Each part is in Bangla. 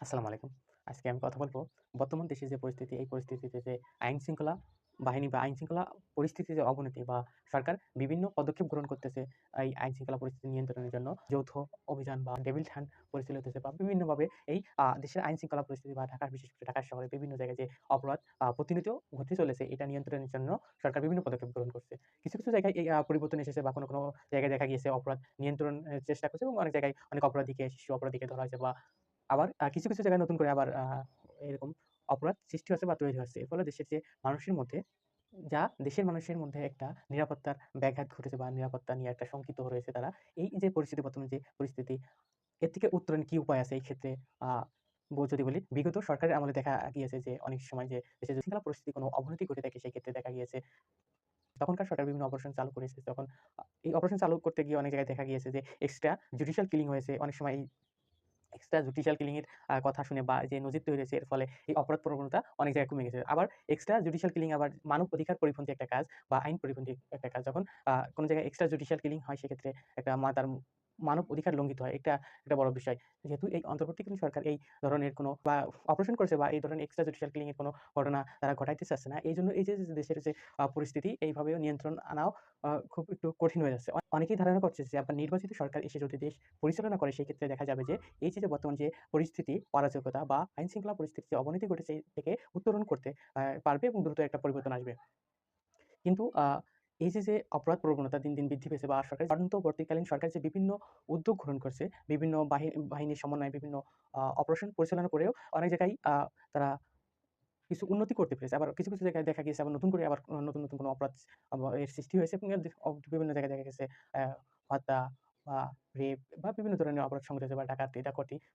আসসালামু আলাইকুম। আজকে আমি কথা বলব বর্তমান দেশের যে পরিস্থিতি, এই পরিস্থিতিতে যে আইনশৃঙ্খলা বাহিনী বা আইনশৃঙ্খলা পরিস্থিতির যে অবনতি বা সরকার বিভিন্ন পদক্ষেপ গ্রহণ করতেছে এই আইনশৃঙ্খলা পরিস্থিতি নিয়ন্ত্রণের জন্য। যৌথ অভিযান বা ডেভিল হান্ট পরিচালিত হচ্ছে বা বিভিন্নভাবে এই দেশের আইনশৃঙ্খলা পরিস্থিতি বা ঢাকার বিশেষ করে ঢাকা শহরে বিভিন্ন জায়গায় যে অপরাধ প্রতিনিয়ত ঘটতে চলেছে, এটা নিয়ন্ত্রণের জন্য সরকার বিভিন্ন পদক্ষেপ গ্রহণ করছে। কিছু জায়গায় এই পরিবর্তন এসেছে বা কোনো জায়গায় দেখা গিয়েছে অপরাধ নিয়ন্ত্রণের চেষ্টা করছে এবং অনেক জায়গায় অনেক অপরাধীকে, শিশু অপরাধীকে ধরা হয়েছে বা আবার কিছু জায়গায় নতুন করে আবার এরকম অপরাধ সৃষ্টি হচ্ছে বা তৈরি হচ্ছে। এর ফলে দেশের যে মানুষের মধ্যে দেশের মানুষের মধ্যে একটা নিরাপত্তার ব্যাঘাত ঘটেছে বা নিরাপত্তা নিয়ে একটা শঙ্কিত রয়েছে তারা। এই যে পরিস্থিতি, বর্তমান যে পরিস্থিতি, এর থেকে উত্তরণের কি উপায় আছে এই ক্ষেত্রে আ যদি বলি, বিগত সরকারের আমলে দেখা গিয়েছে যে অনেক সময় যে দেশের যদি শৃঙ্খলা পরিস্থিতি কোনো অবনতি ঘটে থাকে, সেক্ষেত্রে দেখা গিয়েছে তখনকার সরকার বিভিন্ন অপারেশন চালু করেছে। তখন এই অপারেশন চালু করতে গিয়ে অনেক জায়গায় দেখা গিয়েছে যে এক্সট্রা জুডিশিয়াল কিলিং হয়েছে। অনেক সময় এই এক্সট্রা জুডিশিয়াল কিলিং এর কথা শুনে বা যে নজির তৈরি হয়েছে, এর ফলে এই অপরাধ প্রবণতা অনেক জায়গায় কমে গেছে। আবার এক্সট্রা জুডিশিয়াল কিলিং আবার মানব অধিকার পরিপন্থী একটা কাজ বা আইন পরিপন্থী একটা কাজ। যখন কোন জায়গায় এক্সট্রা জুডিশিয়াল কিলিং হয়, সেক্ষেত্রে একটা তার মানব অধিকার লঙ্ঘিত হয়। এটা একটা বড় বিষয়। যেহেতু এই অন্তর্বর্তীকালীন সরকার এই ধরনের কোনো বা অপারেশন করেছে বা এই ধরনের এক্সট্রা জুডিশিয়াল কিলিং এর কোনো ঘটনা তারা ঘটাইতে চাচ্ছে না। এইজন্য এই যে দেশের যে পরিস্থিতি, এইভাবে নিয়ন্ত্রণ আনাও খুব একটু কঠিন হয়ে যাচ্ছে। অনেকেই ধারণা করছে যে আপনার নির্বাচিত সরকার এসে যদি দেশ পরিচালনা করে, সেক্ষেত্রে দেখা যাবে যে এই যে বর্তমান যে পরিস্থিতি, অরাজকতা বা আইনশৃঙ্খলা পরিস্থিতির যে অবনতি ঘটেছে, এই থেকে উত্তরণ করতে পারবে এবং দ্রুত একটা পরিবর্তন আসবে। কিন্তু এই যে অপরাধ প্রবণতা দিন দিন বৃদ্ধি পেয়েছে বা সরকারের অন্তর্বর্তীকালীন সরকার যে বিভিন্ন উদ্যোগ গ্রহণ করছে, বিভিন্ন বাহিনীর সমন্বয়ে বিভিন্ন অপারেশন পরিচালনা করেও অনেক জায়গায় তারা কিছু উন্নতি করতে পেরেছে। আবার কিছু জায়গায় দেখা গিয়েছে আবার নতুন করে আবার নতুন কোনো অপরাধ এর সৃষ্টি হয়েছে এবং এর বিভিন্ন জায়গায় দেখা গেছে অ্যা হত্যা বা রেপ বা বিভিন্ন ধরনের অপরাধ সংঘটেছে বা ডাকাতি,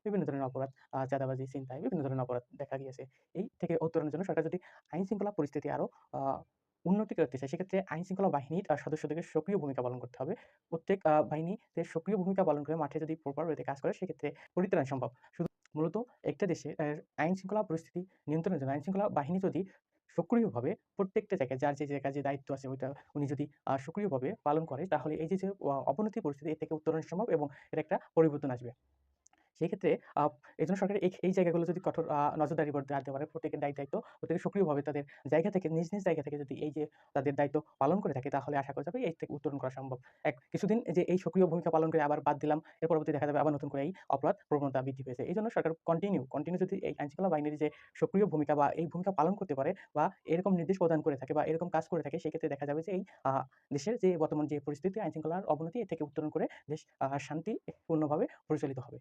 বিভিন্ন ধরনের অপরাধ, চাঁদাবাজি, ছিনতাই, বিভিন্ন ধরনের অপরাধ দেখা গিয়েছে। এই থেকে উত্তরণের জন্য সরকার যদি আইন-শৃঙ্খলা পরিস্থিতি আরো আ উন্নতি করতে চায়, সেক্ষেত্রে আইন-শৃঙ্খলা বাহিনীর সদস্যদেরকে সক্রিয় ভূমিকা পালন করতে হবে। প্রত্যেক বাহিনীতে সক্রিয় ভূমিকা পালন করে মাঠে যদি প্রপার ওয়েতে কাজ করে, সেক্ষেত্রে পরিত্রাণ সম্ভব। মূলত একটা দেশে আইন-শৃঙ্খলা পরিস্থিতি নিয়ন্ত্রণের জন্য আইন-শৃঙ্খলা বাহিনী যদি সক্রিয়ভাবে প্রত্যেকটা জায়গায় যার যে জায়গায় যে দায়িত্ব আছে, ওইটা উনি যদি সক্রিয়ভাবে পালন করে, তাহলে এই যে অবনতি পরিস্থিতি, এর থেকে উত্তরণ সম্ভব এবং এর একটা পরিবর্তন আসবে। সেক্ষেত্রে আ এজন্য সরকার এই জায়গাগুলো যদি কঠোর নজরদারি রাখতে পারে, প্রত্যেকের দায়িত্ব প্রত্যেকে সক্রিয়ভাবে তাদের জায়গা থেকে নিজ জায়গা থেকে যদি এই যে তাদের দায়িত্ব পালন করে থাকে, তাহলে আশা করা যাবে এর থেকে উত্তরণ করা সম্ভব। কিছুদিন যে এই সক্রিয় ভূমিকা পালন করে আবার বাদ দিলাম, এর পরবর্তী দেখা যাবে আবার নতুন করে এই অপরাধ প্রবণতা বৃদ্ধি পেয়েছে। এইজন্য সরকার কন্টিনিউ যদি এই আইনশৃঙ্খলা বাহিনীর যে সক্রিয় ভূমিকা বা এই ভূমিকা পালন করতে পারে বা এরকম নির্দেশ প্রদান করে থাকে বা এরকম কাজ করে থাকে, সেক্ষেত্রে দেখা যাবে যে এই আ দেশের যে বর্তমান যে পরিস্থিতি, আইনশৃঙ্খলার অবনতি, এর থেকে উত্তরণ করে দেশ শান্তিপূর্ণভাবে পরিচালিত হবে।